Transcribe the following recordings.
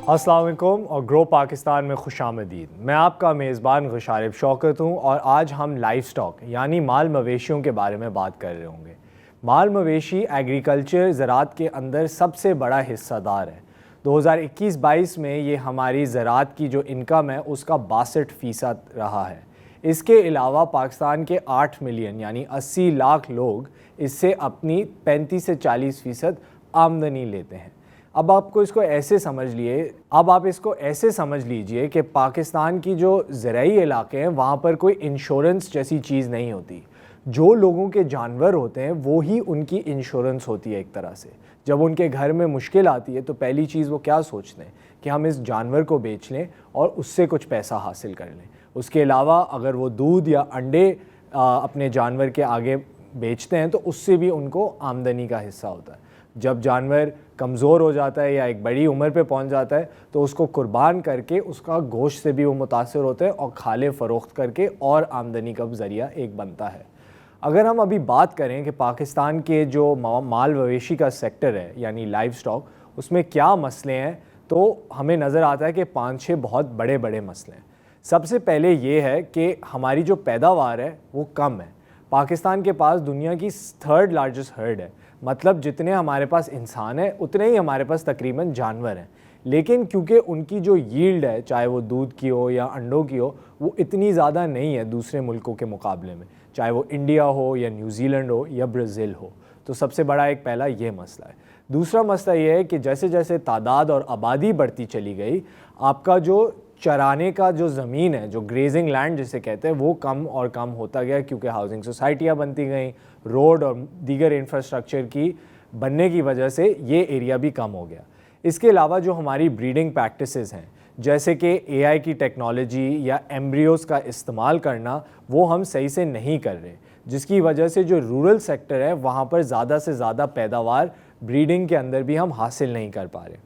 अस्सलाम वालेकुम और ग्रो पाकिस्तान में खुशामदीद। मैं आपका मेज़बान गुशारिब शौकत हूँ और आज हम लाइफ स्टॉक यानी माल मवेशियों के बारे में बात कर रहे होंगे। माल मवेशी एग्रीकल्चर ज़राअत के अंदर सबसे बड़ा हिस्सादार है। 2021-22 में ये हमारी ज़राअत की जो इनकम है उसका 62% रहा है। इसके अलावा पाकिस्तान के 8 मिलियन यानी 80 लाख लोग इससे अपनी 35 से 40% आमदनी लेते हैं। अब आपको इसको ऐसे समझ लिए अब आप इसको ऐसे समझ लीजिए कि पाकिस्तान की जो ज़राई इलाके हैं वहाँ पर कोई इंश्योरेंस जैसी चीज़ नहीं होती। जो लोगों के जानवर होते हैं वो ही उनकी इंश्योरेंस होती है एक तरह से। जब उनके घर में मुश्किल आती है तो पहली चीज़ वो क्या सोचते हैं कि हम इस जानवर को बेच लें और उससे कुछ पैसा हासिल कर लें। उसके अलावा अगर वो दूध या अंडे अपने जानवर के आगे बेचते हैं तो उससे भी उनको आमदनी का हिस्सा होता है। जब जानवर कमज़ोर हो जाता है या एक बड़ी उम्र पे पहुंच जाता है तो उसको कुर्बान करके उसका गोश्त से भी वो मुतासर होते हैं और खाले फ़रोख्त करके और आमदनी का ज़रिया एक बनता है। अगर हम अभी बात करें कि पाकिस्तान के जो माल मवेशी का सेक्टर है यानी लाइव स्टॉक, उसमें क्या मसले हैं तो हमें नज़र आता है कि 5-6 बहुत बड़े बड़े मसले हैं। सबसे पहले ये है कि हमारी जो पैदावार है वो कम है। पाकिस्तान के पास दुनिया की 3rd लार्जेस्ट हर्ड है, मतलब जितने हमारे पास इंसान है उतने ही हमारे पास तकरीबन जानवर हैं। लेकिन क्योंकि उनकी जो यील्ड है, चाहे वो दूध की हो या अंडों की हो, वो इतनी ज़्यादा नहीं है दूसरे मुल्कों के मुकाबले में, चाहे वो इंडिया हो या न्यूजीलैंड हो या ब्राज़ील हो। तो सबसे बड़ा एक पहला ये मसला है। दूसरा मसला ये है कि जैसे जैसे तादाद और आबादी बढ़ती चली गई, आपका जो चराने का जो ज़मीन है, जो ग्रेजिंग लैंड जिसे कहते हैं, वो कम और कम होता गया क्योंकि हाउसिंग सोसाइटियाँ बनती गईं, रोड और दीगर इंफ्रास्ट्रक्चर की बनने की वजह से ये एरिया भी कम हो गया। इसके अलावा जो हमारी ब्रीडिंग प्रैक्टिसेस हैं, जैसे कि एआई की टेक्नोलॉजी या एम्ब्रियोज़ का इस्तेमाल करना, वो हम सही से नहीं कर रहे, जिसकी वजह से जो रूरल सेक्टर है वहाँ पर ज़्यादा से ज़्यादा पैदावार ब्रीडिंग के अंदर भी हम हासिल नहीं कर पा रहे।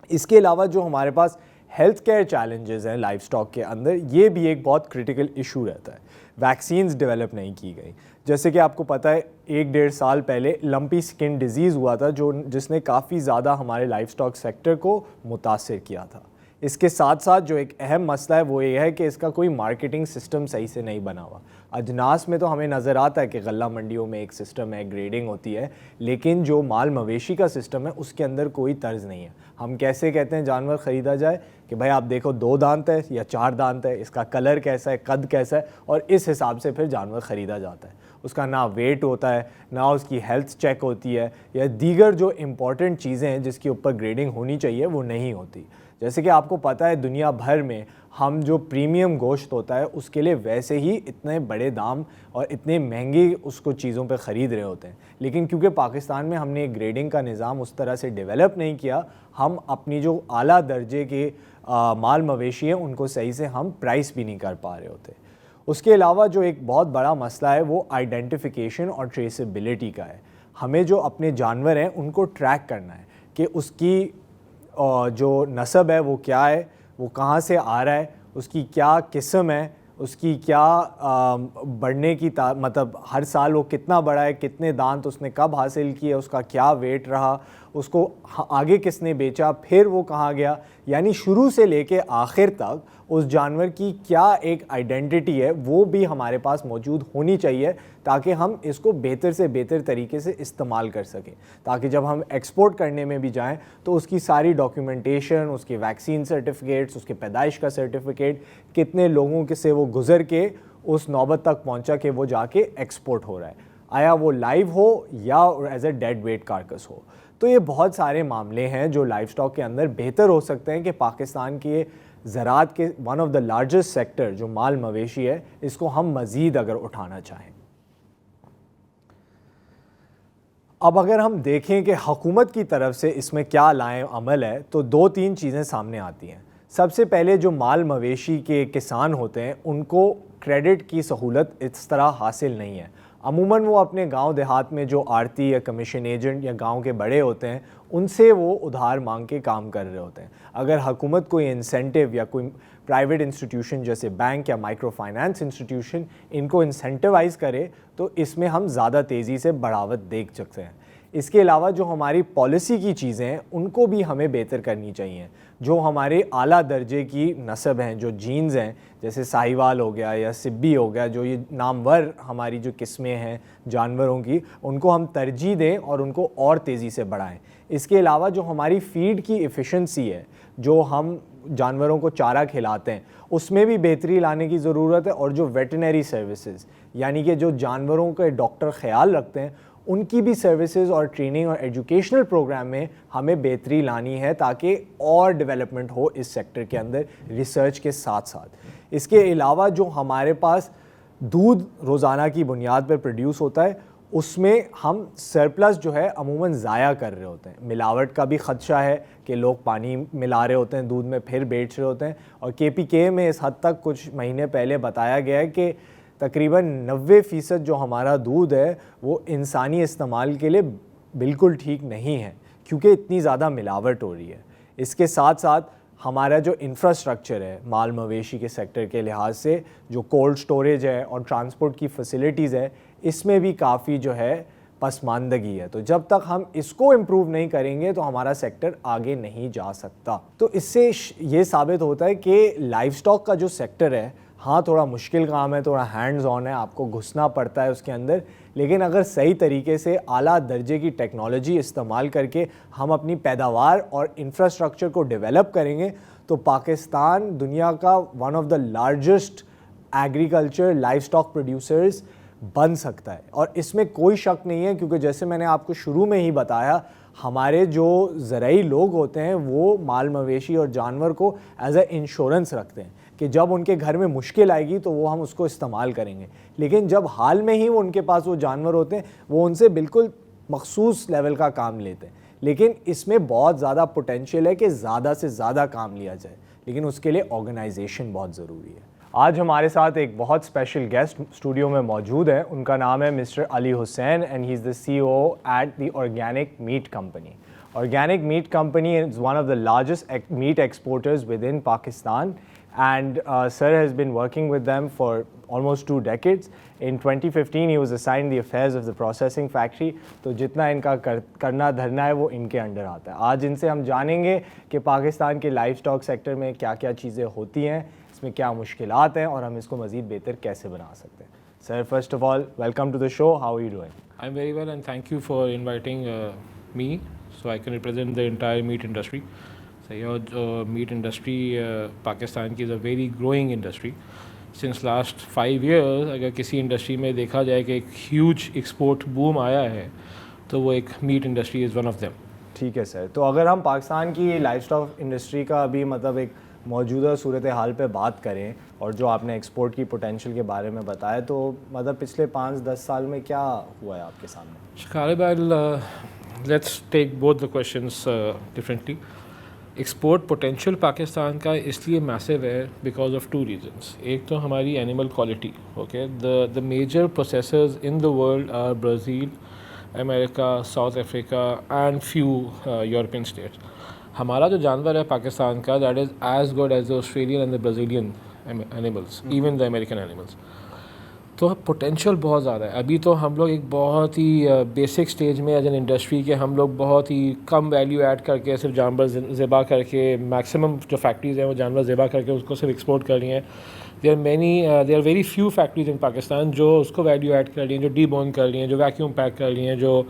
इसके अलावा जो हमारे पास हेल्थ केयर चैलेंजेस हैं लाइफ स्टॉक के अंदर, ये भी एक बहुत क्रिटिकल इशू रहता है। वैक्सीन्स डेवलप नहीं की गई। जैसे कि आपको पता है 1-1.5 साल पहले लंपी स्किन डिजीज़ हुआ था जिसने काफ़ी ज़्यादा हमारे लाइफ स्टॉक सेक्टर को मुतासिर किया था। इसके साथ साथ जो एक अहम मसला है वो ये है कि इसका कोई मार्केटिंग सिस्टम सही से नहीं बना हुआ। अजनास में तो हमें नज़र आता है कि गल्ला मंडियों में एक सिस्टम है, ग्रेडिंग होती है, लेकिन जो माल मवेशी का सिस्टम है उसके अंदर कोई तर्ज नहीं है। हम कैसे कहते हैं जानवर ख़रीदा जाए कि भाई आप देखो 2 दांत है या 4 दांत है, इसका कलर कैसा है, कद कैसा है, और इस हिसाब से फिर जानवर ख़रीदा जाता है। उसका ना वेट होता है, ना उसकी हेल्थ चेक होती है, या दीगर जो इम्पॉर्टेंट चीज़ें हैं जिसके ऊपर ग्रेडिंग होनी चाहिए वो नहीं होती। जैसे कि आपको पता है दुनिया भर में हम जो प्रीमियम गोश्त होता है उसके लिए वैसे ही इतने बड़े दाम और इतने महंगी उसको चीज़ों पे ख़रीद रहे होते हैं, लेकिन क्योंकि पाकिस्तान में हमने ग्रेडिंग का निज़ाम उस तरह से डेवलप नहीं किया, हम अपनी जो आला दर्जे के माल मवेशी हैं उनको सही से हम प्राइस भी नहीं कर पा रहे होते। उसके अलावा जो एक बहुत बड़ा मसला है वो आइडेंटिफिकेशन और ट्रेसेबिलिटी का है। हमें जो अपने जानवर हैं उनको ट्रैक करना है कि उसकी जो नस्ब है वो क्या है, वो कहाँ से आ रहा है, उसकी क्या किस्म है, उसकी क्या बढ़ने की मतलब हर साल वो कितना बड़ा है, कितने दांत उसने कब हासिल किए, उसका क्या वेट रहा, उसको आगे किसने बेचा, फिर वो कहाँ गया, यानी शुरू से लेके आखिर तक उस जानवर की क्या एक आइडेंटिटी है वो भी हमारे पास मौजूद होनी चाहिए ताकि हम इसको बेहतर से बेहतर तरीके से इस्तेमाल कर सकें, ताकि जब हम एक्सपोर्ट करने में भी जाएं तो उसकी सारी डॉक्यूमेंटेशन, उसके वैक्सीन सर्टिफिकेट्स, उसके पैदाइश का सर्टिफिकेट, कितने लोगों के से वो गुज़र के उस नौबत तक पहुंचा कि वो जाके एक्सपोर्ट हो रहा है, आया वो लाइव हो या as a dead weight carcass हो। तो ये बहुत सारे मामले हैं जो लाइव स्टॉक के अंदर बेहतर हो सकते हैं कि पाकिस्तान के ज़राअत के one of the largest sector जो माल मवेशी है, इसको हम मज़ीद अगर उठाना चाहें। अब अगर हम देखें कि हुकूमत की तरफ से इसमें क्या लाएं अमल है तो 2-3 चीज़ें सामने आती हैं। सबसे पहले जो माल मवेशी के किसान होते हैं उनको क्रेडिट की सहूलत इस तरह हासिल नहीं है। अमूमन वो अपने गांव देहात में जो आड़ती या कमीशन एजेंट या गांव के बड़े होते हैं उनसे वो उधार मांग के काम कर रहे होते हैं। अगर हुकूमत कोई इंसेंटिव या कोई प्राइवेट इंस्टीट्यूशन जैसे बैंक या माइक्रो फाइनेंस इंस्टीट्यूशन इनको इंसेंटिवाइज़ करे तो इसमें हम ज़्यादा तेज़ी से बढ़ावत देख सकते हैं। इसके अलावा जो हमारी पॉलिसी की चीज़ें हैं उनको भी हमें बेहतर करनी चाहिए। जो हमारे आला दर्जे की नस्ल हैं, जो जीन्स हैं, जैसे साहिवाल हो गया या सिब्बी हो गया, जो ये नामवर हमारी जो किस्में हैं जानवरों की, उनको हम तरजीह दें और उनको और तेज़ी से बढ़ाएं। इसके अलावा जो हमारी फीड की एफिशिएंसी है, जो हम जानवरों को चारा खिलाते हैं, उसमें भी बेहतरी लाने की ज़रूरत है। और जो वेटनरी सर्विसेज यानी कि जो जानवरों के डॉक्टर ख्याल रखते हैं, उनकी भी सर्विसेज और ट्रेनिंग और एजुकेशनल प्रोग्राम में हमें बेहतरी लानी है ताकि और डेवलपमेंट हो इस सेक्टर के अंदर रिसर्च के साथ साथ। इसके अलावा जो हमारे पास दूध रोज़ाना की बुनियाद पर प्रोड्यूस होता है, उसमें हम सरप्लस जो है अमूमन ज़ाया कर रहे होते हैं। मिलावट का भी ख़दशा है कि लोग पानी मिला रहे होते हैं दूध में फिर बेच रहे होते हैं। और KPK में इस हद तक कुछ महीने पहले बताया गया है कि तकरीबन 90% जो हमारा दूध है वो इंसानी इस्तेमाल के लिए बिल्कुल ठीक नहीं है, क्योंकि इतनी ज़्यादा मिलावट हो रही है। इसके साथ साथ हमारा जो इंफ्रास्ट्रक्चर है माल मवेशी के सेक्टर के लिहाज से, जो कोल्ड स्टोरेज है और ट्रांसपोर्ट की फैसिलिटीज़ है, इसमें भी काफ़ी जो है पसमानदगी है। तो जब तक हम इसको इम्प्रूव नहीं करेंगे तो हमारा सेक्टर आगे नहीं जा सकता। तो इससे ये साबित होता है कि लाइव स्टॉक का जो सेक्टर है, हाँ थोड़ा मुश्किल काम है, थोड़ा हैंड्स ऑन है, आपको घुसना पड़ता है उसके अंदर, लेकिन अगर सही तरीके से आला दर्जे की टेक्नोलॉजी इस्तेमाल करके हम अपनी पैदावार और इंफ्रास्ट्रक्चर को डेवलप करेंगे तो पाकिस्तान दुनिया का one of the largest agriculture live stock producers बन सकता है। और इसमें कोई शक नहीं है, क्योंकि जैसे मैंने आपको शुरू में ही बताया, हमारे जो ज़राई लोग होते हैं वो माल मवेशी और जानवर को एज ए इंश्योरेंस रखते हैं कि जब उनके घर में मुश्किल आएगी तो वो हम उसको इस्तेमाल करेंगे। लेकिन जब हाल में ही वो उनके पास वो जानवर होते हैं, वो उनसे बिल्कुल मखसूस लेवल का काम लेते हैं। लेकिन इसमें बहुत ज़्यादा पोटेंशियल है कि ज़्यादा से ज़्यादा काम लिया जाए, लेकिन उसके लिए ऑर्गेनाइजेशन बहुत ज़रूरी है। आज हमारे साथ एक बहुत स्पेशल गेस्ट स्टूडियो में मौजूद है। उनका नाम है mister Ali Hussain and he is the CEO at the organic meat company. Organic Meat Company is one of the largest meat exporters within Pakistan, and Sir has been working with them for almost 2 decades. In 2015, he was assigned the affairs of the processing factory. तो जितना इनका करना धरना है वो इनके under आता है। आज इनसे हम जानेंगे कि पाकिस्तान के लाइव स्टॉक सेक्टर में क्या क्या चीज़ें होती हैं, इसमें क्या मुश्किलात हैं और हम इसको मज़ीद बेहतर कैसे बना सकते हैं। Sir, first of all, welcome to the show. How are you doing? I'm very well, and thank you for inviting me, so I can represent the entire meat industry. So your meat industry, Pakistan की is a very growing industry. Since last 5 years, अगर किसी industry में देखा जाए कि एक huge export boom आया है, तो वो एक meat industry is one of them. ठीक है सर। तो अगर हम पाकिस्तान की लाइव स्टॉक इंडस्ट्री का अभी मतलब एक मौजूदा सूरत हाल पे बात करें और जो आपने एक्सपोर्ट की पोटेंशियल के बारे में बताया, तो मतलब पिछले 5-10 साल में क्या हुआ है आपके सामने? Shakharib, let's take both the questions differently. Export potential Pakistan का इसलिए मैसिव है बिकॉज ऑफ 2 रीजन्स। एक तो हमारी animal quality, okay, the major processors in the world are Brazil, America, South Africa and few European states. हमारा जो जानवर है पाकिस्तान का, that is as good as the Australian and the Brazilian animals, even the American animals. तो potential बहुत ज़्यादा है। अभी तो हम लोग एक बहुत ही बेसिक स्टेज में एज एन इंडस्ट्री के हम लोग बहुत ही कम वैल्यू ऐड करके सिर्फ जानवर ज़िबा करके, मैक्सिमम जो फैक्ट्रीज़ हैं वो जानवर ज़िबा करके उसको सिर्फ एक्सपोर्ट कर रही हैं। There are very few factories in Pakistan जो उसको वैल्यू ऐड कर रही हैं, जो डीबोन कर रही हैं, जो वैक्यूम पैक कर रही हैं, जो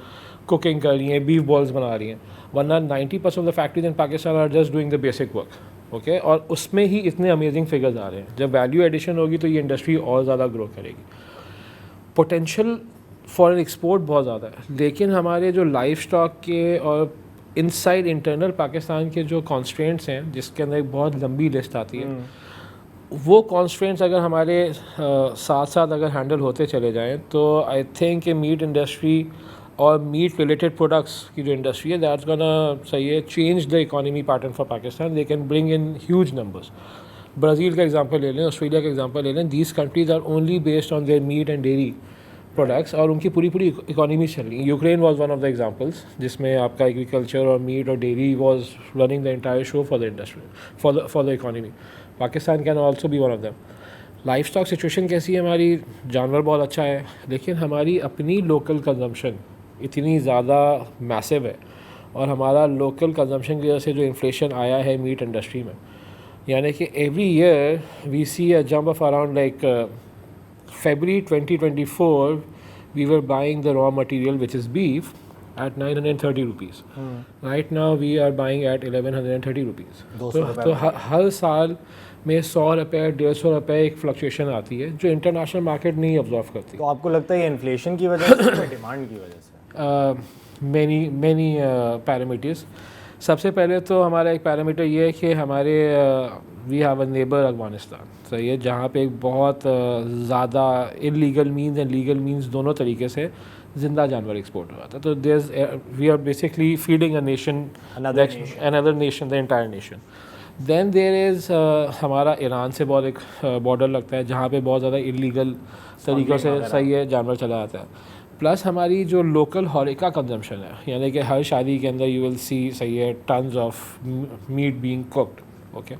कुकिंग कर रही हैं, बीफ बॉल्स बना रही हैं। वरना 90% of the factories in Pakistan are just doing the basic work, okay. और उसमें ही इतने अमेजिंग फिगर्स आ रहे हैं। जब वैल्यू एडिशन होगी तो ये इंडस्ट्री और ज़्यादा ग्रो करेगी। पोटेंशियल फॉर एक्सपोर्ट बहुत ज़्यादा है, लेकिन हमारे जो लाइव स्टॉक के और इनसाइड इंटरनल पाकिस्तान के जो कॉन्स्ट्रेंट्स हैं, जिसके अंदर एक बहुत लंबी लिस्ट आती है, वो कॉन्स्ट्रेंट्स अगर हमारे साथ साथ अगर हैंडल होते चले जाएं तो आई थिंक कि मीट इंडस्ट्री और मीट रिलेटेड प्रोडक्ट्स की जो इंडस्ट्री है, दैट्स गोना सही है change the economy pattern for Pakistan. They can bring in huge numbers. Brazil का एग्जांपल ले लें, ऑस्ट्रेलिया का एग्जांपल ले लें, these countries are only based on their meat and dairy products और उनकी पूरी इकोनॉमी चल रही है। Ukraine was one of the examples जिसमें आपका एग्रीकल्चर और मीट और dairy was running the entire show for the industry, for the economy. Pakistan can also be one of them. Life stock situation कैसी है हमारी? जानवर बहुत अच्छा है, लेकिन हमारी अपनी लोकल कंजम्पशन इतनी ज़्यादा मैसिव है, और हमारा लोकल कंजम्पशन की वजह से जो इन्फ्लेशन आया है मीट इंडस्ट्री में, यानी कि every year we see a jump of around like February 2024 we were buying the raw material which is beef at 930 rupees. Right now we are buying at 1130 rupees. तो हर साल में 100 रुपये 150 रुपये एक फ्लक्चुएशन आती है जो इंटरनेशनल मार्केट नहीं ऑब्जर्व करती. तो आपको लगता है ये इन्फ्लेशन की वजह से या डिमांड की वजह से? Many parameters. सबसे पहले तो हमारा एक पैरामीटर ये है कि हमारे we have a neighbour Afghanistan, सही है, जहाँ पे एक बहुत ज़्यादा illegal means and legal means दोनों तरीके से ज़िंदा जानवर एक्सपोर्ट हुआ था. तो we are basically feeding a nation, another nation, the entire nation. Then there is हमारा ईरान से बहुत एक बॉर्डर लगता है जहाँ पे बहुत ज़्यादा इलीगल तरीक़ों से, सही है, जानवर चला जाता है. प्लस हमारी जो लोकल हॉरिका कंजम्पशन है, यानी कि हर शादी के अंदर यू विल सी, सही है, tons of meat being cooked. Okay,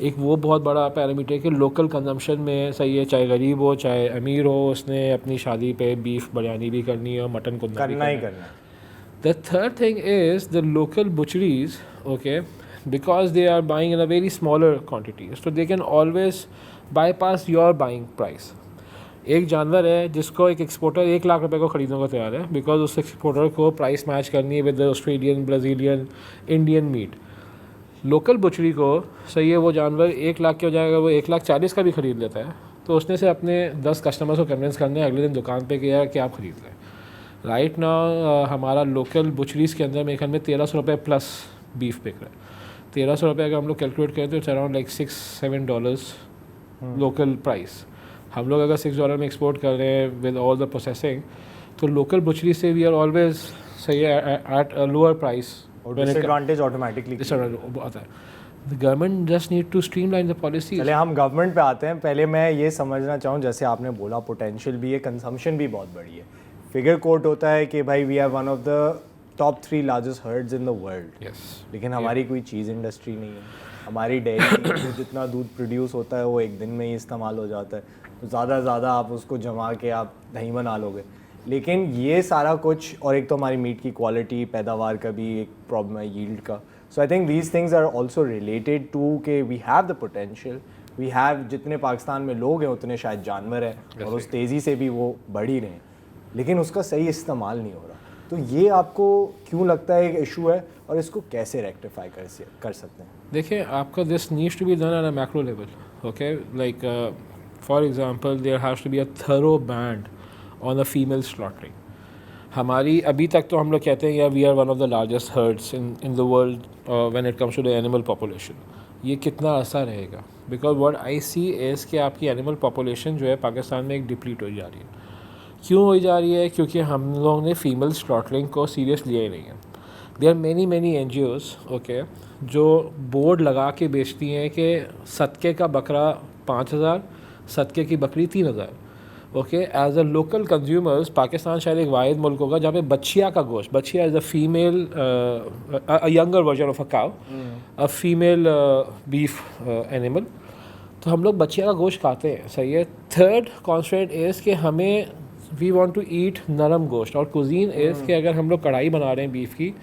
एक वो बहुत बड़ा पैरामीटर है कि लोकल कंजम्पशन में, सही है, चाहे गरीब हो चाहे अमीर हो, उसने अपनी शादी पे बीफ बिरयानी भी करनी है और मटन को करना ही करना. The third thing is the local butcheries. Okay, because they are buying in a very smaller quantities, so they can always bypass your buying price. एक जानवर है जिसको एक एक्सपोर्टर 1 लाख रुपए को ख़रीदने को तैयार है, बिकॉज उस एक्सपोर्टर को प्राइस मैच करनी है with Australian, Brazilian, Indian meat. Local butchery को, सही है, वो जानवर 1 लाख के हो जाएगा, वो 1,40,000 का भी ख़रीद लेता है. तो उसने से अपने 10 कस्टमर्स को कन्विंस करने है अगले दिन दुकान पे किया कि आप ख़रीद लें. राइट नाउ हमारा लोकल बुचरीज़ के अंदर मेरे ख्याल में 1300 रुपये प्लस बीफ बिक रहा है. 1300 रुपये अगर हम लोग कैलकुलेट करें तो it's around like $6-7 local price. हम लोग अगर $6 में एक्सपोर्ट कर रहे हैं विद ऑल द प्रोसेसिंग, तो लोकल बुचरी से वी आर ऑलवेज, सही है, at a lower price. Disadvantage automatically आता है. The government just need to streamline the policy. चलिए हम गवर्नमेंट पे आते हैं. पहले मैं ये समझना चाहूँ, जैसे आपने बोला पोटेंशियल भी है, कंजम्पशन भी बहुत बड़ी है. फिगर कोट होता है कि भाई we are one of the top 3 largest herds in the world. लेकिन हमारी कोई चीज़ इंडस्ट्री नहीं है. हमारी डेयरी में जितना दूध प्रोड्यूस होता है वो एक दिन में ही इस्तेमाल हो जाता है. तो ज़्यादा से ज़्यादा आप उसको जमा के आप दही बना लोगे. लेकिन ये सारा कुछ, और एक तो हमारी मीट की क्वालिटी, पैदावार का भी एक प्रॉब्लम है, यील्ड का. So I think these things are also related to के we have the potential, we have, जितने पाकिस्तान में लोग हैं उतने शायद जानवर हैं, और उस तेज़ी से भी वो बढ़ ही रहे हैं, लेकिन उसका सही इस्तेमाल नहीं हो रहा. तो ये आपको क्यों लगता है एक इशू है, और इसको कैसे रेक्टिफाई कर सकते हैं? देखिए, आपका this needs to be done at a macro level. Okay, like for example there has to be a thorough ban on a female slaughtering. हमारी अभी तक तो हम लोग कहते हैं या we are one of the largest herds in the world when it comes to the animal population. ये कितना अर्सा रहेगा? Because what I see is कि आपकी एनिमल पॉपुलेशन जो है पाकिस्तान में एक डिप्लीट हो जा रही है. क्यों हो जा रही है? क्योंकि हम लोगों ने फीमेल स्लॉटरिंग को सीरियस लिया ही नहीं है. देयर मैनी NGOs, ओके, जो बोर्ड लगा के बेचती हैं कि सदके का बकरा 5,000, सदके की बकरी 3,000. Okay, as a local consumers Pakistan शायद एक वाहिद मुल्क होगा जहाँ पे बछिया का गोश्त, बछिया is a female, a younger version of a काव, अ फीमेल बीफ एनिमल. तो हम लोग बछिया का गोश्त खाते हैं, सही है. थर्ड कॉन्स्टेंट इज़ कि हमें वी वांट टू ईट नरम गोश्त, और कुजीन इज़ कि अगर हम लोग कढ़ाई बना रहे हैं बीफ की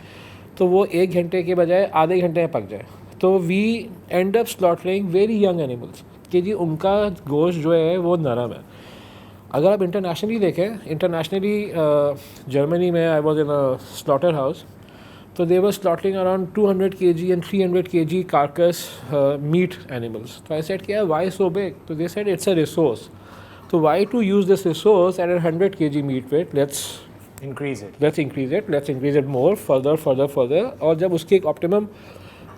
तो वो 1 घंटे के बजाय आधे घंटे में पक जाए. तो we end up slaughtering very young animals कि जी उनका गोश्त जो है वो नरम है. अगर आप इंटरनेशनली देखें, इंटरनेशनली जर्मनी में I was in a slaughter house, तो they were slaughtering around 200 kg and 300 kg carcass meat animals. तो आई सेड कि व्हाई सो बिग? तो they said it's a resource. So why to use this resource at 100 kg meat weight? Let's increase it more, further. और जब उसकी एक optimum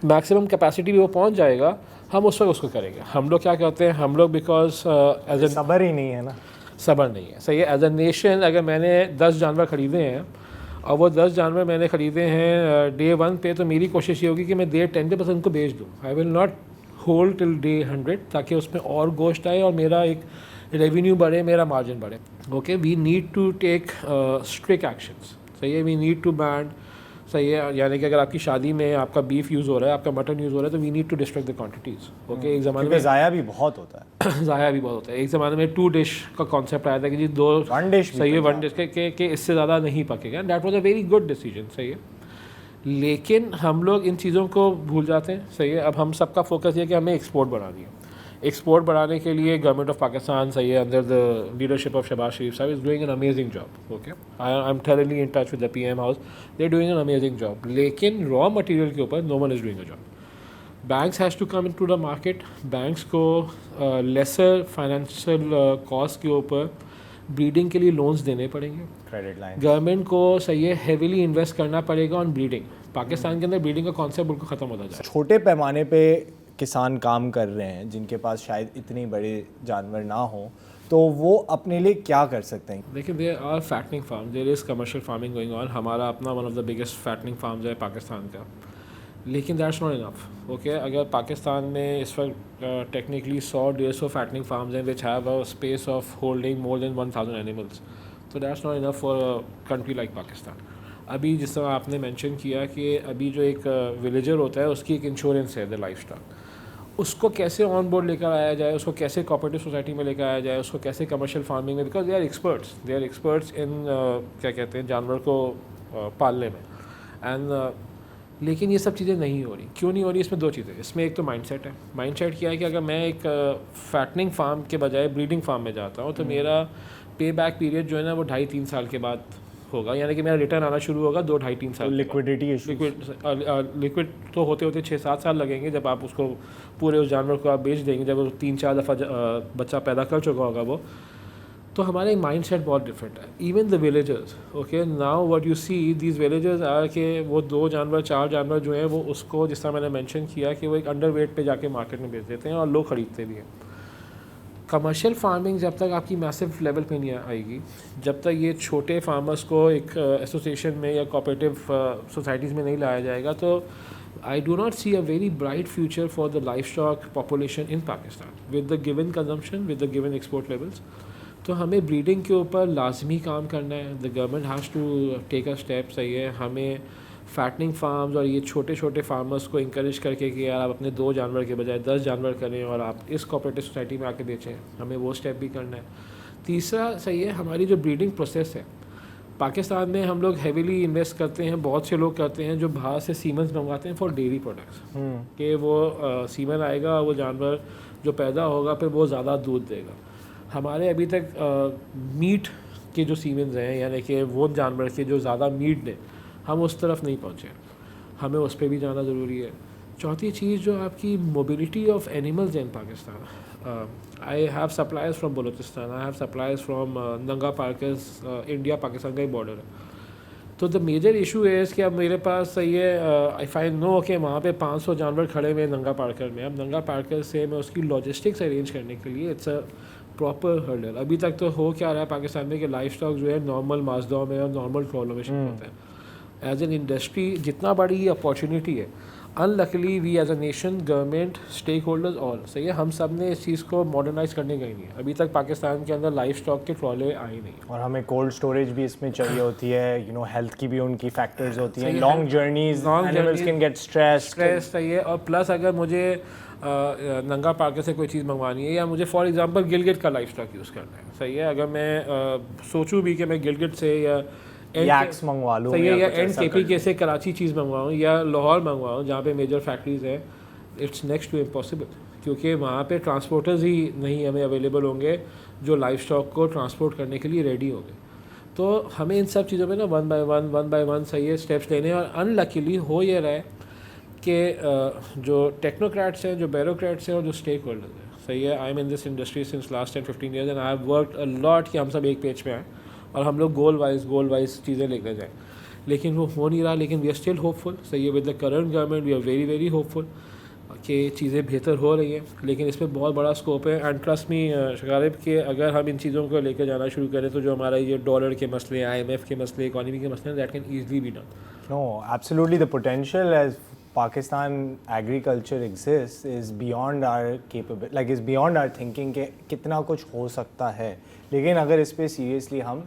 maximum capacity भी वो पहुंच जाएगा, हम उस वक्त उसको करेंगे. हम लोग क्या करते हैं, हम लोग बिकॉज एज ए सब्र ही नहीं है ना. सब्र नहीं है, सही है. एज अ नेशन अगर मैंने 10 जानवर ख़रीदे हैं और वो 10 जानवर मैंने ख़रीदे हैं डे 1 पे, तो मेरी कोशिश ये होगी कि मैं डे 10 पे उनको बेच दूँ. I will not hold till day 100 ताकि उसमें और गोश्त आए और मेरा एक रेवेन्यू बढ़े, मेरा मार्जिन बढ़े. Okay, we need to take strict actions, सही है. वी नीड टू बैन सही है, यानी कि अगर आपकी शादी में आपका बीफ यूज़ हो रहा है, आपका मटन यूज़ हो रहा है, तो we need to destruct the quantities. Okay, एक ज़माने में ज़ाया भी बहुत होता है ज़ाया भी बहुत होता है। एक ज़माने में 2 डिश का कॉन्सेप्ट आया था कि जी 2 वन डिश सही है, 1 डिश के इससे ज़्यादा नहीं पकेगा। That was a very good decision. सही है, लेकिन हम लोग इन चीज़ों को भूल जाते हैं। सही है, अब हम सबका फोकस ये कि हमें एक्सपोर्ट बढ़ानी है। एक्सपोर्ट बढ़ाने के लिए गवर्नमेंट ऑफ पाकिस्तान, सही है, under the leadership of Shahbaz Sharif sahab, is doing an amazing job. Okay, I am thoroughly in touch with the PM house, they are doing an amazing job. लेकिन रॉ मटेरियल के ऊपर no one is doing a job. Banks has to come in to the market. Banks को lesser financial cost के ऊपर breeding के लिए loans देने पड़ेंगे। क्रेडिट लाइन गवर्नमेंट को सही है हेविली इन्वेस्ट करना पड़ेगा ऑन ब्रीडिंग। पाकिस्तान के अंदर ब्रीडिंग का कॉन्सेप्ट बिल्कुल ख़त्म होता जाए। छोटे पैमाने पे किसान काम कर रहे हैं जिनके पास शायद इतने बड़े जानवर ना हो, तो वो अपने लिए क्या कर सकते हैं? देखिए, there are fattening farm, there is commercial farming going on. हमारा अपना one of the biggest fattening farms है पाकिस्तान का, लेकिन दैट्स नॉट इनफ। ओके, अगर पाकिस्तान में इस वक्त टेक्निकली 100-150 फैटनिंग फार्म्स हैं which have a space of holding more than 1000 animals, तो that's not enough for a country like Pakistan. अभी जिस तरह आपने मेंशन किया कि अभी जो एक विलेजर होता है उसकी एक इंश्योरेंस है द लाइफ स्टॉक, उसको कैसे ऑन बोर्ड लेकर आया जाए, उसको कैसे कोऑपरेटिव सोसाइटी में लेकर आया जाए, उसको कैसे कमर्शियल फार्मिंग में, because they are experts in क्या कहते हैं जानवर को पालने में। एंड लेकिन ये सब चीज़ें नहीं हो रही। क्यों नहीं हो रही? इसमें 2 चीज़ें। इसमें एक तो माइंडसेट है। माइंडसेट क्या है कि अगर मैं एक फैटनिंग फार्म के बजाय ब्रीडिंग फार्म में जाता हूँ तो मेरा पे बैक पीरियड जो है ना वो 2.5-3 साल के बाद होगा, यानी कि मेरा रिटर्न आना शुरू होगा 2-2.5-3 साल। लिक्विडिटी लिक्विड तो होते होते 6-7 साल लगेंगे जब आप उसको पूरे उस जानवर को आप बेच देंगे, जब वो 3-4 दफ़ा बच्चा पैदा कर चुका होगा वो। तो हमारा एक माइंड सेट बहुत डिफरेंट है। Even the villagers, okay, now what you see these villagers are के वो 2 जानवर 4 जानवर जो हैं वो उसको, जिस तरह मैंने मेंशन किया, कि वो एक अंडर वेट पे जाके मार्केट में बेच देते हैं और लोग ख़रीदते भी हैं। कमर्शियल फार्मिंग जब तक आपकी मैसिव लेवल पे नहीं आएगी, जब तक ये छोटे फार्मर्स को एक एसोसिएशन में या कोऑपरेटिव सोसाइटीज़ में नहीं लाया जाएगा, तो I do not see a very bright future for the livestock population in Pakistan with the given consumption, with the given export levels. तो हमें ब्रीडिंग के ऊपर लाजमी काम करना है। The government has to take a step. सही है, हमें फैटनिंग फार्म्स और ये छोटे छोटे फार्मर्स को इंकरेज करके कि यार आप अपने 2 जानवर के बजाय 10 जानवर करें और आप इस कोऑपरेटिव सोसाइटी में आके बेचें, हमें वो स्टेप भी करना है। तीसरा, सही है, हमारी जो ब्रीडिंग प्रोसेस है पाकिस्तान में, हम लोग हेविली इन्वेस्ट करते हैं, बहुत से लोग करते हैं जो बाहर से सीमन्स मंगवाते हैं फॉर डेयरी प्रोडक्ट्स, कि वो सीमन आएगा, वो जानवर जो पैदा होगा फिर वो ज़्यादा दूध देगा। हमारे अभी तक मीट के जो सीमेंस हैं, यानी कि वो जानवर के जो ज़्यादा मीट दें, हम उस तरफ नहीं पहुँचे। हमें उस पर भी जाना ज़रूरी है। चौथी चीज़ जो आपकी mobility of animals in Pakistan, I have suppliers from Balochistan, I have suppliers from नंगा पार्कर्स, इंडिया पाकिस्तान का ही बॉर्डर है। तो द मेजर इशू है कि अब मेरे पास सही है, इफ़ आई नो कि वहाँ पे 500 जानवर खड़े हुए हैं नंगा पार्कर में, अब नंगा पार्कर से मैं उसकी लॉजिस्टिक्स अरेंज करने के लिए इट्स अ प्रॉपर हर्डल। अभी तक तो हो क्या रहा है पाकिस्तान में कि लाइफ स्टॉक जो है नॉर्मल माजदाओं में और नॉर्मल ट्रॉलों में शिप होता है। एज एन इंडस्ट्री जितना बड़ी अपॉर्चुनिटी है, unluckily we as a nation, government, stakeholders all, सही है, हम सब ने इस चीज़ को मॉडर्नाइज करने गई नहीं है। अभी तक पाकिस्तान के अंदर लाइफ स्टॉक के ट्रॉले आए नहीं, और हमें कोल्ड स्टोरेज भी इसमें चाहिए होती है, यू नो, हेल्थ की भी उनकी फैक्टर्स होती हैं, long journeys, animals can get stress, सही है। और प्लस अगर मुझे नंगा पार्कर से कोई चीज़ मंगवानी है, या मुझे फॉर एग्जांपल गिलगिट का लाइफ स्टॉक यूज़ करना है, सही है, अगर मैं सोचूं भी कि मैं गिलगिट से या यैक्स मंगवा लूँ, सही है, या NKPK से कराची चीज़ मंगवाऊँ या लाहौर मंगवाऊँ जहाँ पे मेजर फैक्ट्रीज़ हैं, इट्स नेक्स्ट टू इम्पॉसिबल, क्योंकि वहाँ पे ट्रांसपोर्टर्स ही नहीं हमें अवेलेबल होंगे जो लाइफ स्टॉक को ट्रांसपोर्ट करने के लिए रेडी होंगे। तो हमें इन सब चीज़ों में ना वन बाय वन सही है स्टेप्स लेने हैं। और अनलकीली हो ये रहा है कि जो टेक्नोक्रेट्स हैं, जो ब्यूरोक्रेट्स हैं और जो स्टेक होल्डर्स हैं, सही है, I am in this industry since last 10-15 years and I have worked a lot कि हम सब एक पेज पे आएँ और हम लोग गोल वाइज चीज़ें लेकर जाएँ, लेकिन वो हो नहीं रहा। लेकिन वी आर स्टिल होपफुल, सही है, with the current government we are very hopeful कि चीज़ें बेहतर हो रही हैं, लेकिन इसमें बहुत बड़ा स्कोप है। एंड ट्रस्ट मी शकारिब कि अगर हम इन चीज़ों को लेकर जाना शुरू करें तो जो हमारा ये डॉलर के मसले, IMF के मसले, इकॉनमी के मसले, that can easily be done. No, absolutely the potential as Pakistan agriculture exists is beyond our capability, is beyond our thinking कि कितना कुछ हो सकता है। लेकिन अगर इस पे सीरियसली हम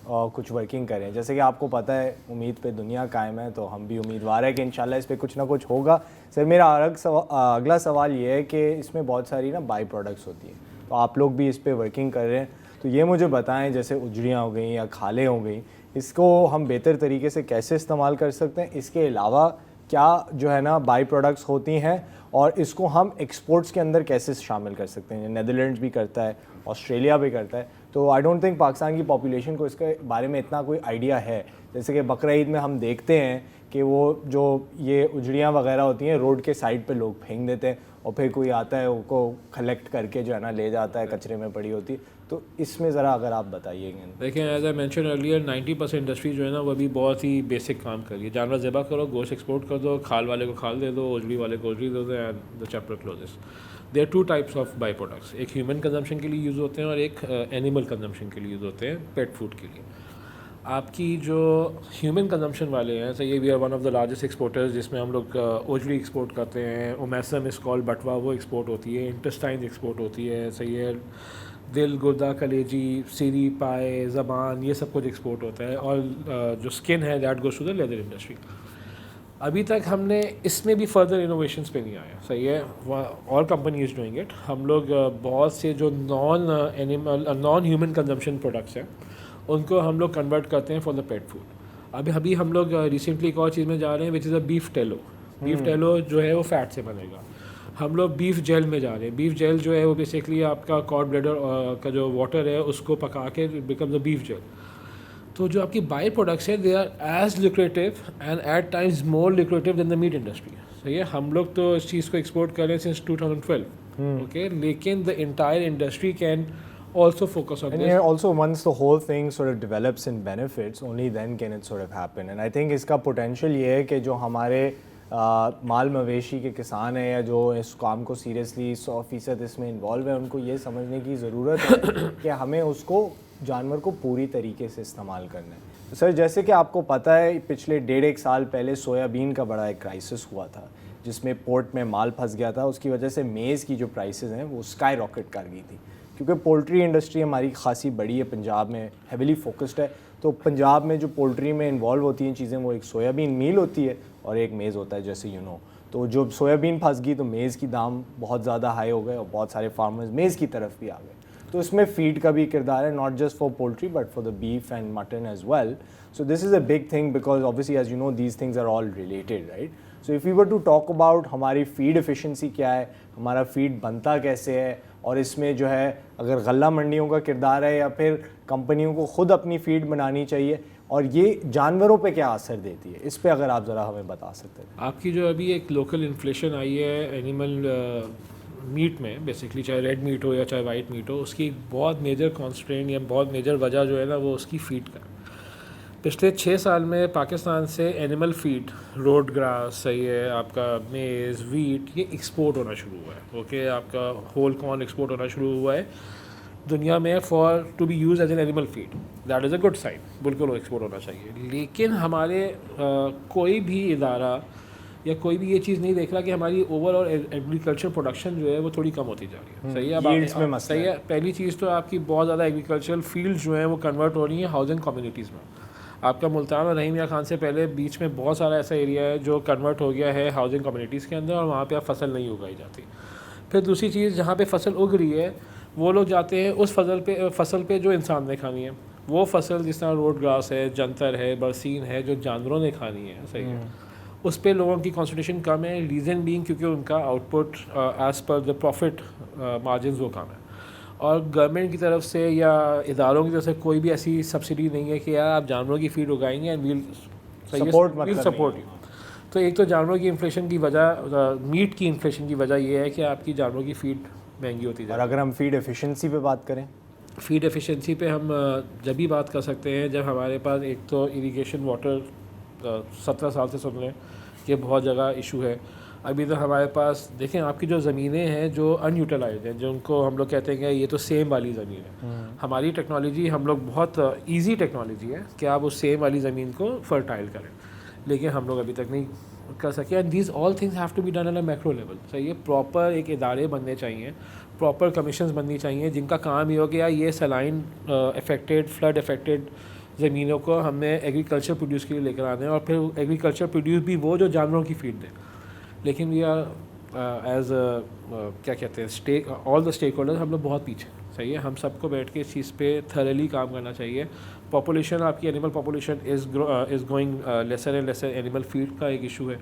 कुछ वर्किंग करें। जैसे कि आपको पता है उम्मीद पे दुनिया कायम है, तो हम भी उम्मीदवार है कि इंशाल्लाह इस पे कुछ ना कुछ होगा। सर मेरा अगला सवाल ये है कि इसमें बहुत सारी ना बाई प्रोडक्ट्स होती हैं, तो आप लोग भी इस पे वर्किंग कर रहे हैं, तो ये मुझे बताएं जैसे उजड़ियाँ हो गई या खालें हो गई, इसको हम बेहतर तरीके से कैसे इस्तेमाल कर सकते हैं। इसके अलावा क्या जो है ना बाई प्रोडक्ट्स होती हैं और इसको हम एक्सपोर्ट्स के अंदर कैसे शामिल कर सकते हैं। नेदरलैंड्स भी करता है, ऑस्ट्रेलिया भी करता है, तो आई डोंट थिंक पाकिस्तान की पॉपुलेशन को इसके बारे में इतना कोई आइडिया है। जैसे कि बकरा ईद में हम देखते हैं कि वो जो ये उजड़ियाँ वगैरह होती हैं रोड के साइड पे लोग फेंक देते हैं और फिर कोई आता है उनको कलेक्ट करके जो है ना ले जाता है, कचरे में पड़ी होती है। तो इसमें ज़रा अगर आप बताइएगा। देखिए as I mention earlier 90% industry जो है ना वो भी बहुत ही बेसिक काम कर रही है। जानवर ज़िबा करो, गोश्त एक्सपोर्ट कर दो, खाल वाले को खाल दे दो, उजड़ी वाले को उजड़ी दे दो, and the chapter closes. There two types of byproducts, एक ह्यूमन कंजम्पशन के लिए यूज़ होते हैं और एक एनिमल कंजम्पशन के लिए यूज़ होते हैं, पेट फूड के लिए। आपकी जो ह्यूमन कंजम्पशन वाले हैं, सही है, we are one of the largest exporters, जिसमें हम लोग ओजरी एक्सपोर्ट करते हैं, ओमेसम इस कॉल बटवा वो एक्सपोर्ट होती है, इंटेस्टाइन एक्सपोर्ट होती है, सही है, दिल, गुर्दा, कलेजी, सीरी, पाए, ज़बान, ये सब कुछ एक्सपोर्ट होता है। और जो स्किन है that goes to the leather industry. अभी तक हमने इसमें भी फर्दर इनोवेशंस पे नहीं आया, सही है, और कंपनीज डूइंग इट। हम लोग बहुत से जो नॉन ह्यूमन कंजम्पशन प्रोडक्ट्स हैं उनको हम लोग कन्वर्ट करते हैं फॉर द पेट फूड। अभी हम लोग रिसेंटली एक और चीज़ में जा रहे हैं which is a beef tallow. Beef tallow जो है वो फैट से बनेगा। हम लोग बीफ जेल में जा रहे हैं। बीफ जेल जो है वो बेसिकली आपका कॉड ब्लेडर का जो वाटर है उसको पका के बिकम्स अ बीफ जेल। तो जो आपकी बाई प्रोडक्ट्स है they are as lucrative and at times more lucrative than the meat industry. सही है, हम लोग तो इस चीज़ को एक्सपोर्ट कर रहे हैं सिंस 2012, ओके, लेकिन the entire industry can also focus on and this. yeah, also once the whole thing sort of develops in benefits, only then can it sort of happen. And I think इसका potential ये है कि जो हमारे माल मवेशी के किसान हैं या जो इस काम को सीरियसली 100% इसमें इन्वॉल्व है, उनको ये समझने की ज़रूरत है कि हमें उसको जानवर को पूरी तरीके से इस्तेमाल करना है। तो सर जैसे कि आपको पता है पिछले 1.5 साल पहले सोयाबीन का बड़ा एक क्राइसिस हुआ था जिसमें पोर्ट में माल फंस गया था। उसकी वजह से मेज़ की जो प्राइसेस हैं वो स्काई रॉकेट कर गई थी, क्योंकि पोल्ट्री इंडस्ट्री हमारी खासी बड़ी है, पंजाब में हेविली फोकस्ड है। तो पंजाब में जो पोल्ट्री में इन्वॉल्व होती हैं चीज़ें, वो एक सोयाबीन मील होती है और एक मेज़ होता है, जैसे यू नो। तो जो सोयाबीन फंस गई तो मेज़ की दाम बहुत ज़्यादा हाई हो गए और बहुत सारे फार्मर्स मेज़ की तरफ भी आ गए। तो इसमें फीड का भी किरदार है, not just for poultry but for the beef and mutton as well. So this is a big thing because obviously as you know these things are all related, right. So if you were to talk about हमारी feed efficiency क्या है, हमारा feed बनता कैसे है, और इसमें जो है अगर गल्ला मंडियों का किरदार है या फिर कंपनियों को ख़ुद अपनी फीड बनानी चाहिए, और ये जानवरों पे क्या असर देती है, इस पे अगर आप ज़रा हमें बता सकते हैं। आपकी जो अभी एक लोकल इन्फ्लेशन आई है एनिमल मीट में, बेसिकली चाहे रेड मीट हो या चाहे वाइट मीट हो, उसकी बहुत मेजर कॉन्स्ट्रेंट या बहुत मेजर वजह जो है ना वो उसकी फीड का। पिछले 6 साल में पाकिस्तान से एनिमल फीड, रोड ग्रास, सही है, आपका मेज़, वीट, ये एक्सपोर्ट होना शुरू हुआ है, ओके, आपका होल कॉर्न एक्सपोर्ट होना शुरू हुआ है दुनिया में for to be use as an animal feed. That is a good sign, बिल्कुल एक्सपोर्ट होना चाहिए। लेकिन हमारे कोई भी इदारा या कोई भी ये चीज़ नहीं देख रहा कि हमारी ओवरऑल एग्रीकल्चर प्रोडक्शन जो है वो थोड़ी कम होती जा रही है, सही है। अब सही है, पहली चीज़ तो आपकी बहुत ज़्यादा एग्रीकल्चरल फील्ड जो है वो कन्वर्ट हो रही हैं हाउसिंग कम्युनिटीज़ में। आपका मुल्तान और रहीम या खान से पहले बीच में बहुत सारा ऐसा एरिया है जो कन्वर्ट हो गया है हाउसिंग कम्युनिटीज़ के अंदर, और वहाँ पे अब फसल नहीं उगाई जाती। फिर दूसरी चीज़, जहाँ पे फसल उग रही है वो लोग जाते हैं उस फसल पे जो इंसान ने खानी है, वो फसल जिस तरह रोड ग्रास है, जंतर है, बरसीन है, जो जानवरों ने खानी है, सही है, उस पर लोगों की कंसंट्रेशन कम है। रीज़न बीइंग क्योंकि उनका output as per the profit margin वो कम है, और गवर्नमेंट की तरफ से या इदारों की तरफ से कोई भी ऐसी सब्सिडी नहीं है कि यार आप जानवरों की फीड उगाएंगे एंड वील सपोर्ट यू। तो एक तो जानवरों की इन्फ्लेशन की वजह, मीट की इन्फ्लेशन की वजह ये है कि आपकी जानवरों की फीड महंगी होती है। और अगर हम फीड एफिशिएंसी पे बात करें, फीड एफिशिएंसी पे हम जब भी बात कर सकते हैं जब हमारे पास एक तो इरिगेशन वाटर 17 साल से सुन लें कि बहुत जगह इशू है। अभी तो हमारे पास देखें आपकी जो ज़मीनें हैं जो अनयूटिलाइज्ड हैं, जो उनको हम लोग कहते हैं कि ये तो सेम वाली ज़मीन है। हमारी टेक्नोलॉजी, हम लोग बहुत इजी टेक्नोलॉजी है कि आप उस सेम वाली ज़मीन को फर्टाइल करें, लेकिन हम लोग अभी तक नहीं कर सके। And these all things have to be done on a macro level. सही है, प्रॉपर एक इदारे बनने चाहिए, प्रॉपर कमीशंस बननी चाहिए जिनका काम ये हो कि यार ये सलाइन अफेक्टेड, फ्लड अफेक्टेड ज़मीनों को हमने एग्रीकल्चर प्रोड्यूस के लिए लेकर आना है, और फिर एग्रीकल्चर प्रोड्यूस भी वो जो जानवरों की फीड दे। लेकिन वी आर एज क्या कहते हैं stake all the stakeholders, हम लोग बहुत पीछे। सही है, हम सबको बैठ के इस चीज़ पे थरली काम करना चाहिए। पॉपुलेशन, आपकी animal population is going lesser and lesser, animal feed का एक इशू है।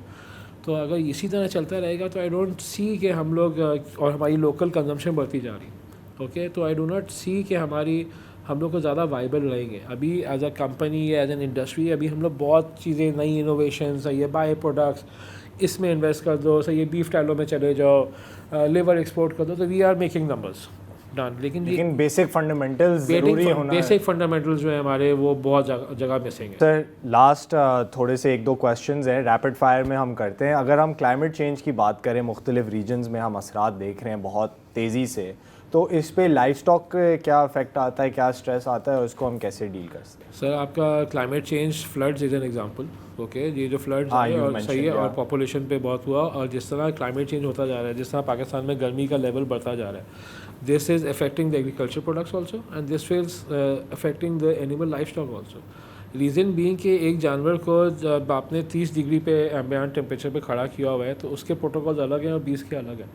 तो अगर इसी तरह चलता रहेगा तो आई डोंट सी कि हम लोग और हमारी लोकल कंजम्पशन बढ़ती जा रही। ओके, तो आई डो नॉट सी कि हम लोग को ज़्यादा वाइबल रहेंगे। अभी एज अ कंपनी या एज एन इंडस्ट्री अभी हम लोग बहुत चीज़ें, नई इनोवेशन, सही है, बाय प्रोडक्ट्स, इसमें इन्वेस्ट कर दो, सही है, बीफ टैलो में चले जाओ, लिवर एक्सपोर्ट कर दो, तो we are making numbers done. लेकिन बेसिक फंडामेंटल्स ज़रूरी होना, बेसिक फंडामेंटल्स जो है हमारे, वो बहुत जगह मिसिंग है। सर लास्ट थोड़े से 1-2 क्वेश्चंस हैं, रैपिड फायर में हम करते हैं। अगर हम क्लाइमेट चेंज की बात करें, मुख्तलिफ रीजन्स में हम असरात देख रहे हैं बहुत तेज़ी से, तो इस पे लाइफ स्टॉक क्या इफेक्ट आता है, क्या स्ट्रेस आता है, और उसको हम कैसे डील कर सकते हैं? सर आपका climate change, floods is an example. Okay, ये जो फ्लड्स है और सही है, और पॉपुलेशन पे बहुत हुआ, और जिस तरह क्लाइमेट चेंज होता जा रहा है, जिस तरह पाकिस्तान में गर्मी का लेवल बढ़ता जा रहा है, this is affecting the agriculture products also, and this is affecting the animal life stock also. Reason being कि एक जानवर को जब आपने 30 डिग्री पे एम्बिएंट टेम्परेचर पे खड़ा किया हुआ है, तो उसके प्रोटोकॉल्स अलग हैं और 20 के अलग हैं।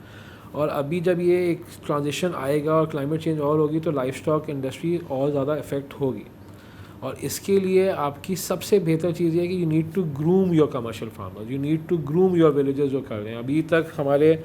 और अभी जब ये एक ट्रांजिशन आएगा और क्लाइमेट चेंज और होगी, तो लाइफ स्टॉक इंडस्ट्री और ज़्यादा इफेक्ट होगी। और इसके लिए आपकी सबसे बेहतर चीज़ ये है कि you need to groom your commercial farmers, you need to groom your villages जो कर रहे हैं। अभी तक हमारे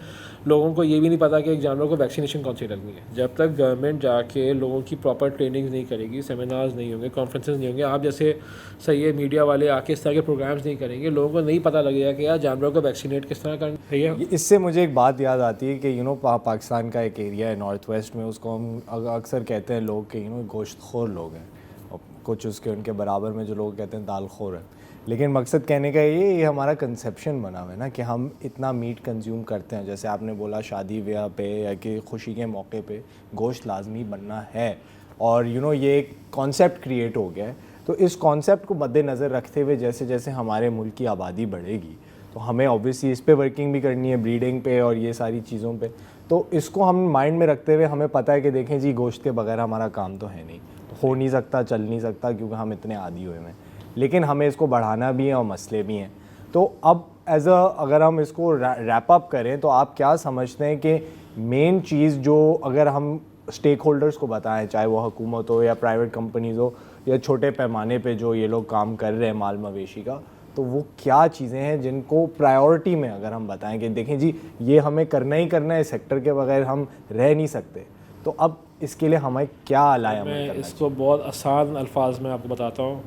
लोगों को ये भी नहीं पता कि एक जानवर को वैक्सीनेशन कौन सी लगनी है। जब तक गवर्नमेंट जाके लोगों की प्रॉपर ट्रेनिंग नहीं करेगी, सेमिनार्स नहीं होंगे, कॉन्फ्रेंसेस नहीं होंगे, आप जैसे सही है मीडिया वाले आके इस तरह के प्रोग्राम्स नहीं करेंगे, लोगों को नहीं पता लगेगा कि यार जानवरों को वैक्सीनेट किस तरह करना है। इससे मुझे एक बात याद आती है कि पाकिस्तान का एक एरिया है नॉर्थ वेस्ट में, उसको हम अक्सर कहते हैं लोग कि गोश्तखोर लोग हैं, और कुछ उसके उनके बराबर में जो लोग कहते हैं दालखोर है। लेकिन मकसद कहने का ये हमारा कंसेप्शन बना हुआ है ना कि हम इतना मीट कंज्यूम करते हैं। जैसे आपने बोला शादी ब्याह पे या कि खुशी के मौके पे गोश्त लाजमी बनना है, और ये एक कॉन्सेप्ट क्रिएट हो गया है। तो इस कॉन्सेप्ट को मद्देनज़र रखते हुए जैसे जैसे हमारे मुल्क की आबादी बढ़ेगी, तो हमें ऑब्वियसली इस पे वर्किंग भी करनी है, ब्रीडिंग पे और ये सारी चीज़ों पे। तो इसको हम माइंड में रखते हुए हमें पता है कि देखें जी, गोश्त के बगैर हमारा काम तो है नहीं, हो नहीं सकता, चल नहीं सकता, क्योंकि हम इतने आदी हुए हैं। लेकिन हमें इसको बढ़ाना भी है और मसले भी हैं। तो अब अगर हम इसको रैप अप करें, तो आप क्या समझते हैं कि मेन चीज़ जो अगर हम स्टेक होल्डर्स को बताएं, चाहे वो हुकूमत हो या प्राइवेट कंपनीज़ हो या छोटे पैमाने पे जो ये लोग काम कर रहे हैं माल मवेशी का, तो वो क्या चीज़ें हैं जिनको प्रायोरिटी में अगर हम बताएं कि देखें जी, ये हमें करना ही करना है, इस सेक्टर के बगैर हम रह नहीं सकते, तो अब इसके लिए हमें क्या लाया? मैं इसको बहुत आसान अल्फाज में आपको बताता हूँ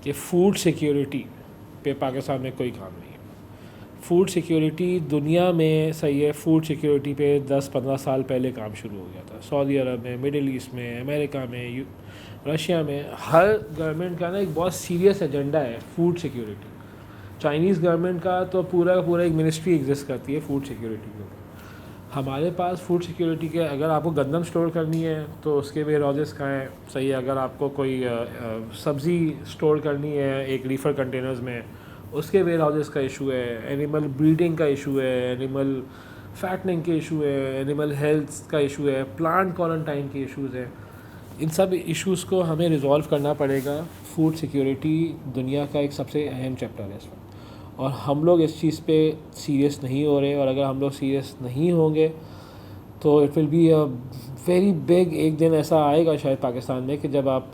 कि फ़ूड सिक्योरिटी पे पाकिस्तान में कोई काम नहीं है। फ़ूड सिक्योरिटी दुनिया में सही है, फ़ूड सिक्योरिटी पे 10-15 साल पहले काम शुरू हो गया था। सऊदी अरब में, मिडिल ईस्ट में, अमेरिका में, रशिया में, हर गवर्नमेंट का ना एक बहुत सीरियस एजेंडा है फ़ूड सिक्योरिटी। चाइनीज़ गवर्नमेंट का तो पूरा एक मिनिस्ट्री एग्जिस्ट करती है फ़ूड सिक्योरिटी के ऊपर। हमारे पास फ़ूड सिक्योरिटी के, अगर आपको गंदम स्टोर करनी है तो उसके वेयर हाउसेस कहाँ हैं, सही है। अगर आपको कोई सब्ज़ी स्टोर करनी है एक रीफ़र कंटेनर्स में, उसके वेयर हाउसेस का इशू है। एनिमल ब्रीडिंग का इशू है, एनिमल फैटनिंग के इशू है, एनिमल हेल्थ का इशू है, प्लांट क्वारंटाइन के इशूज़ हैं। इन सब इश्यूज़ को हमें रिज़ॉल्व करना पड़ेगा। फ़ूड सिक्योरिटी दुनिया का एक सबसे अहम चैप्टर है इसमें, और हम लोग इस चीज़ पे सीरियस नहीं हो रहे। और अगर हम लोग सीरियस नहीं होंगे तो it will be a very big, एक दिन ऐसा आएगा शायद पाकिस्तान में कि जब आप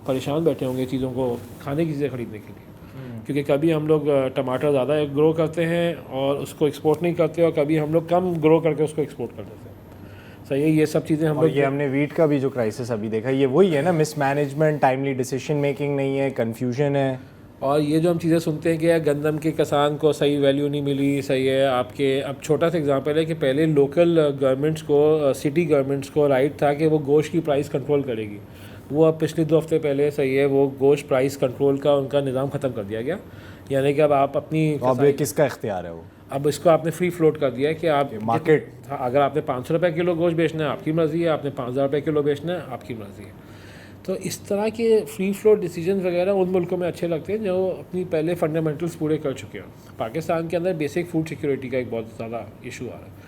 परेशान बैठे होंगे चीज़ों को, खाने की चीज़ें ख़रीदने के लिए। क्योंकि कभी हम लोग टमाटर ज़्यादा ग्रो करते हैं और उसको एक्सपोर्ट नहीं करते, और कभी हम लोग कम ग्रो करके उसको एक्सपोर्ट कर देते हैं। सही है, ये सब चीज़ें हम लोग, ये हमने वीट का भी जो क्राइसिस अभी देखा, ये वही है ना, मिसमैनेजमेंट, टाइमली डिसीजन मेकिंग नहीं है, कन्फ्यूजन है। और ये जो हम चीज़ें सुनते हैं कि यार गंदम के किसान को सही वैल्यू नहीं मिली, सही है आपके। अब छोटा सा एग्जांपल है कि पहले लोकल गवर्नमेंट्स को, सिटी गवर्नमेंट्स को राइट था कि वो गोश्त की प्राइस कंट्रोल करेगी। वो अब पिछले 2 हफ्ते पहले सही है, वो गोश्त प्राइस कंट्रोल का उनका निज़ाम ख़त्म कर दिया गया। यानी कि अब आप अपनी, अब किसका इख्तियार है वो? अब इसको आपने फ्री फ्लोट कर दिया है कि आप मार्केट, अगर आपने 500 रुपये किलो गोश्त बेचना है आपकी मर्ज़ी है, आपने 5000 रुपये किलो बेचना है आपकी मर्ज़ी है। तो इस तरह के फ्री फ्लोट डिसीजन वगैरह उन मुल्कों में अच्छे लगते हैं जो अपनी पहले फंडामेंटल्स पूरे कर चुके हैं। पाकिस्तान के अंदर बेसिक फूड सिक्योरिटी का एक बहुत ज़्यादा इशू आ रहा है।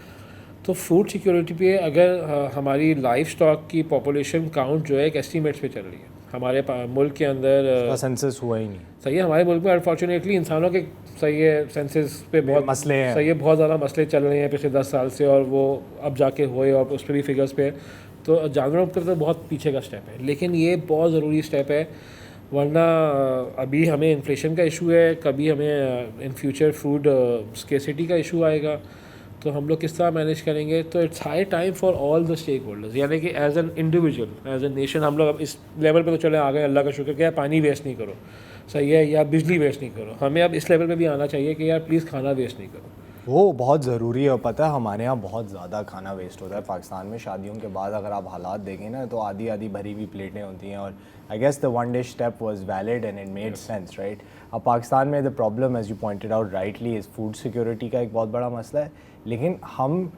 तो फूड सिक्योरिटी पे अगर हमारी लाइफ स्टॉक की पॉपुलेशन काउंट जो है एक एस्टीमेट्स पे चल रही है, हमारे मुल्क के अंदर सेंसस हुआ ही नहीं। सही है, हमारे मुल्क में अनफॉर्चुनेटली इंसानों के सही है सेंसस पे बहुत मसले हैं। सही है, बहुत ज़्यादा मसले चल रहे हैं पिछले 10 साल से, और वो अब जाके हुए और उस पर भी फिगर्स पे, तो जानवरों पर तो बहुत पीछे का स्टेप है, लेकिन ये बहुत ज़रूरी स्टेप है, वरना अभी हमें इन्फ्लेशन का इशू है, कभी हमें इन फ्यूचर फूड स्केसिटी का इशू आएगा, तो हम लोग किस तरह मैनेज करेंगे। तो it's high time for all the stakeholders, यानी कि as an individual, as a nation, हम लोग अब इस लेवल पे तो चले आ गए, अल्लाह का शुक्र, क्या पानी वेस्ट नहीं करो, सही है, या बिजली वेस्ट नहीं करो, हमें अब इस लेवल पे भी आना चाहिए कि यार प्लीज़ खाना वेस्ट नहीं करो। वो बहुत ज़रूरी है। और पता है हमारे यहाँ बहुत ज़्यादा खाना वेस्ट होता है पाकिस्तान में। शादियों के बाद अगर आप हालात देखें ना तो आधी आधी भरी हुई प्लेटें होती हैं। और I guess the one dish step was valid and it made sense, right. अब पाकिस्तान में the problem as you pointed out rightly is food security का एक बहुत बड़ा मसला है। लेकिन हम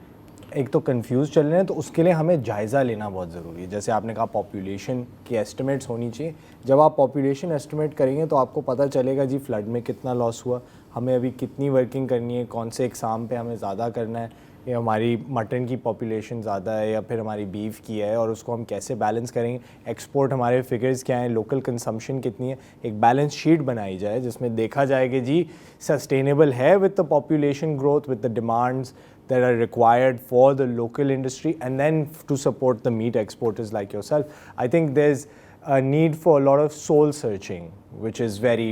एक तो कंफ्यूज चल रहे हैं, तो उसके लिए हमें जायज़ा लेना बहुत ज़रूरी है। जैसे आपने कहा पॉपुलेशन की एस्टिमेट्स होनी चाहिए। जब आप पॉपुलेशन एस्टिमेट करेंगे तो आपको पता चलेगा जी फ्लड में कितना लॉस हुआ, हमें अभी कितनी वर्किंग करनी है, कौन से एग्ज़ाम पे हमें ज़्यादा करना है, या हमारी मटन की पॉपुलेशन ज़्यादा है या फिर हमारी बीफ की है, और उसको हम कैसे बैलेंस करेंगे, एक्सपोर्ट हमारे फिगर्स क्या हैं, लोकल कंजम्पशन कितनी है। एक बैलेंस शीट बनाई जाए जिसमें देखा जाए कि जी सस्टेनेबल है with the population growth, with the demands that are required for the local industry, and then to support the meat exporters like yourself. I think there's a need for a lot of soul searching, which is very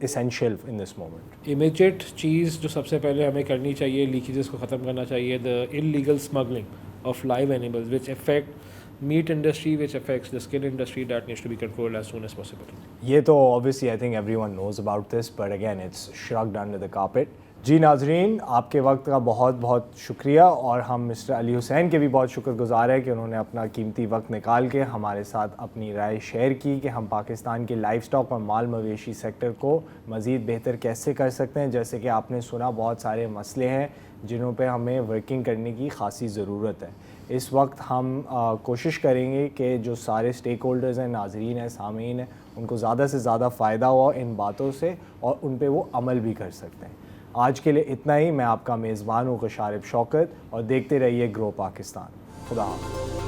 essential in this moment. Immediate चीज़ जो सबसे पहले हमें करनी चाहिए, leakages को ख़त्म करना चाहिए, the illegal smuggling of live animals which affect meat industry, which affects the skin industry, that needs to be controlled as soon as possible. ये तो obviously I think everyone knows about this, but again it's shrugged under the carpet. जी नाजरीन, आपके वक्त का बहुत बहुत शुक्रिया, और हम मिस्टर अली हुसैन के भी बहुत शुक्रगुजार हैं कि उन्होंने अपना कीमती वक्त निकाल के हमारे साथ अपनी राय शेयर की कि हम पाकिस्तान के लाइफ स्टॉक और माल मवेशी सेक्टर को मज़ीद बेहतर कैसे कर सकते हैं। जैसे कि आपने सुना, बहुत सारे मसले हैं जिन्हों पे हमें वर्किंग करने की ख़ासी ज़रूरत है। इस वक्त हम कोशिश करेंगे कि जो सारे स्टेक होल्डर्स हैं, नाजरीन हैं, सामीन हैं, उनको ज़्यादा से ज़्यादा फ़ायदा हो इन बातों से और उन पे वो अमल भी कर सकते हैं। आज के लिए इतना ही। मैं आपका मेज़बान हूँ खुशारिब शौकत, और देखते रहिए ग्रो पाकिस्तान। खुदा हाफ़िज़।